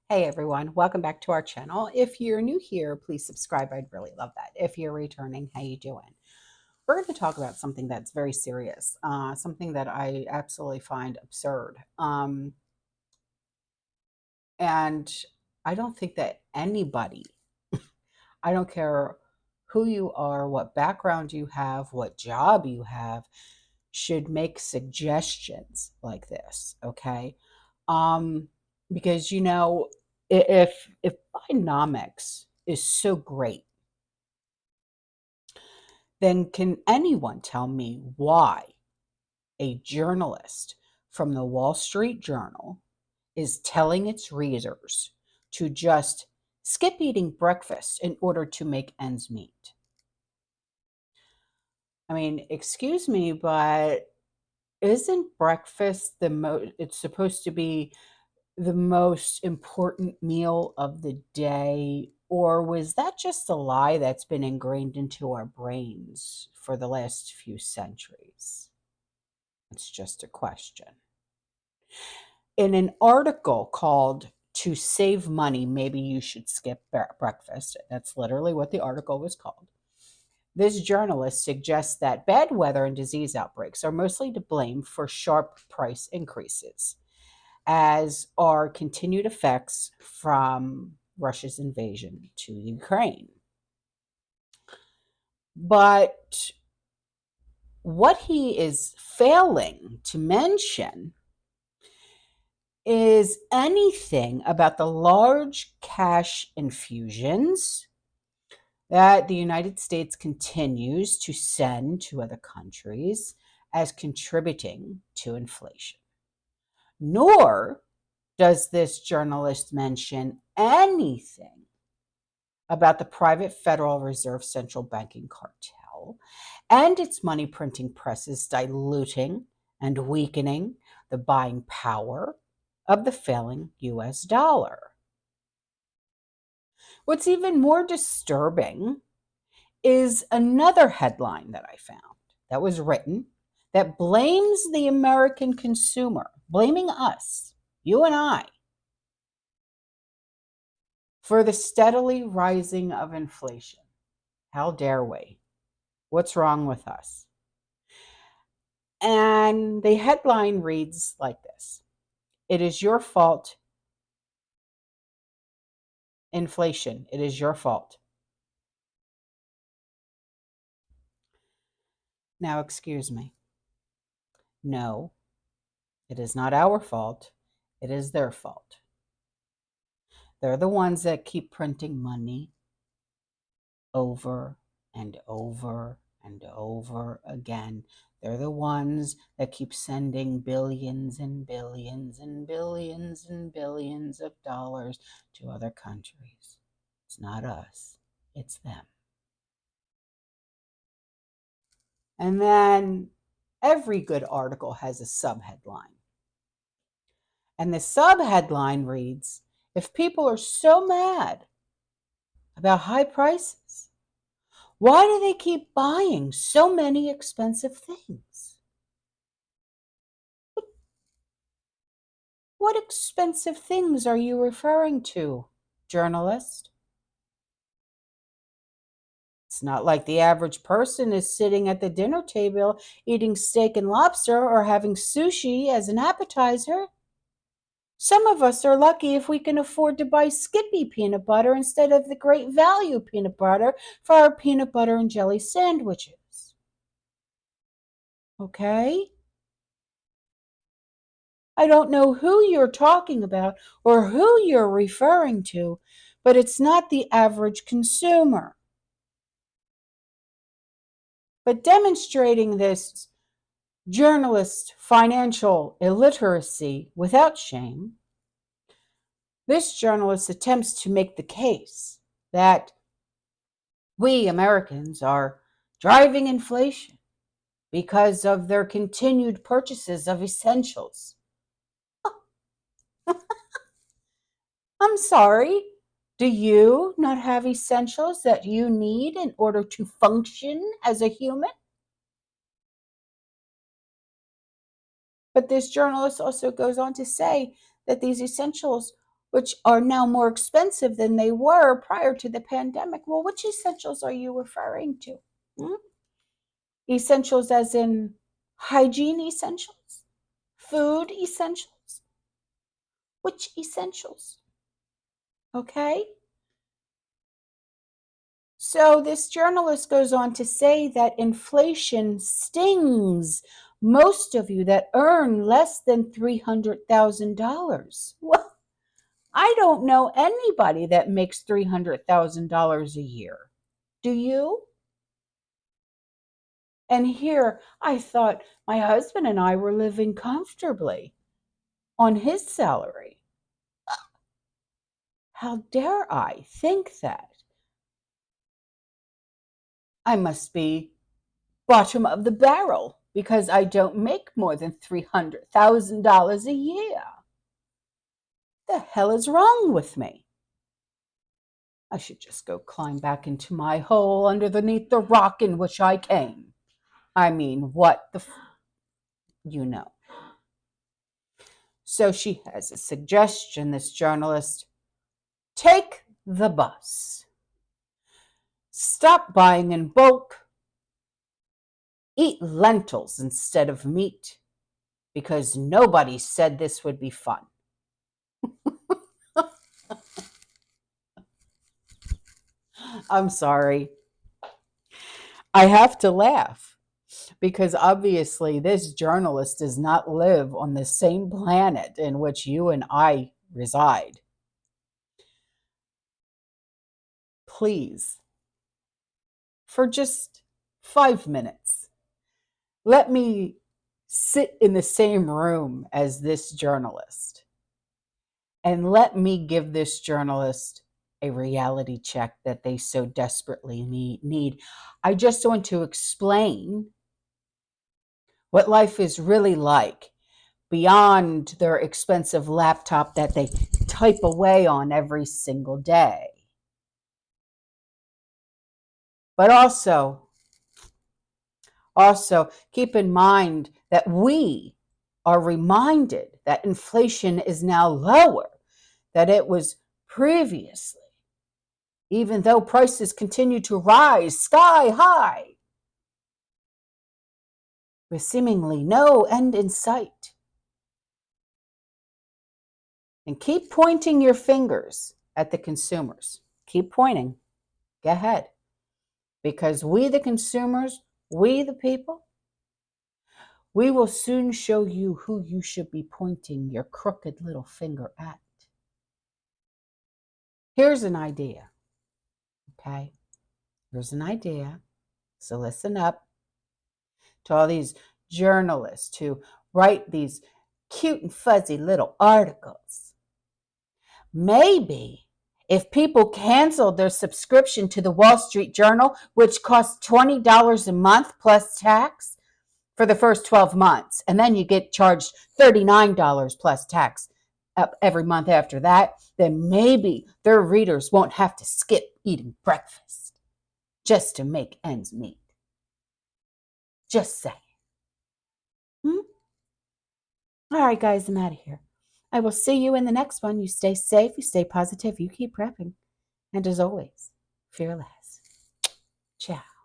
Hey everyone, welcome back to our channel. If you're new here, please subscribe. I'd really love that. If you're returning, how you doing? We're going to talk about something that's very serious, something that I absolutely find absurd. And I don't think that anybody, I don't care who you are, what background you have, what job you have, should make suggestions like this, okay? Um, because if Bidenomics is so great, then can anyone tell me why a journalist from the Wall Street Journal is telling its readers to just skip eating breakfast in order to make ends meet? I mean, excuse me, but isn't breakfast it's supposed to be the most important meal of the day? Or was that just a lie that's been ingrained into our brains for the last few centuries? It's just a question. In an article called "To Save Money, Maybe You Should Skip Breakfast," that's literally what the article was called. This journalist suggests that bad weather and disease outbreaks are mostly to blame for sharp price increases, as are continued effects from Russia's invasion to Ukraine. But what he is failing to mention is anything about the large cash infusions that the United States continues to send to other countries as contributing to inflation. Nor does this journalist mention anything about the private Federal Reserve central banking cartel and its money printing presses diluting and weakening the buying power of the failing US dollar. What's even more disturbing is another headline that I found that was written that blames the American consumer, blaming us, you and I, for the steadily rising of inflation. How dare we? What's wrong with us? And the headline reads like this: "It is your fault, inflation. It is your fault." Now, excuse me. No, it is not our fault. It is their fault. They're the ones that keep printing money over and over and over again. They're the ones that keep sending billions and billions and billions and billions of dollars to other countries. It's not us, it's them. And then every good article has a subheadline. And the subheadline reads, "If people are so mad about high prices, why do they keep buying so many expensive things?" What expensive things are you referring to, journalist? It's not like the average person is sitting at the dinner table eating steak and lobster or having sushi as an appetizer. Some of us are lucky if we can afford to buy Skippy peanut butter instead of the great value peanut butter for our peanut butter and jelly sandwiches. Okay? I don't know who you're talking about or who you're referring to, but it's not the average consumer. But demonstrating this journalist financial illiteracy without shame, this journalist attempts to make the case that we Americans are driving inflation because of their continued purchases of essentials. I'm sorry. Do you not have essentials that you need in order to function as a human? But this journalist also goes on to say that these essentials which are now more expensive than they were prior to the pandemic. Well, which essentials are you referring to? Hmm? Essentials as in hygiene essentials? Food essentials? Which essentials? Okay. So this journalist goes on to say that inflation stings most of you that earn less than $300,000. Well, I don't know anybody that makes $300,000 a year. Do you? And here I thought my husband and I were living comfortably on his salary. How dare I think that? I must be bottom of the barrel because I don't make more than $300,000 a year. The hell is wrong with me? I should just go climb back into my hole underneath the rock in which I came. I mean, what the you know. So she has a suggestion, this journalist. Take the bus. Stop buying in bulk. Eat lentils instead of meat because nobody said this would be fun. I'm sorry. I have to laugh because obviously this journalist does not live on the same planet in which you and I reside. Please, for just 5 minutes, let me sit in the same room as this journalist and let me give this journalist a reality check that they so desperately need. I just want to explain what life is really like beyond their expensive laptop that they type away on every single day. But also keep in mind that we are reminded that inflation is now lower than it was previously, even though prices continue to rise sky high with seemingly no end in sight. And keep pointing your fingers at the consumers. Keep pointing. Go ahead. Because we, the consumers, we, the people, we will soon show you who you should be pointing your crooked little finger at. Here's an idea. Okay? Here's an idea. So listen up to all these journalists who write these cute and fuzzy little articles. Maybe if people canceled their subscription to the Wall Street Journal, which costs $20 a month plus tax for the first 12 months, and then you get charged $39 plus tax every month after that, then maybe their readers won't have to skip eating breakfast just to make ends meet. Just saying. Hmm? All right, guys, I'm out of here. I will see you in the next one. You stay safe, you stay positive, you keep prepping. And as always, fearless. Ciao.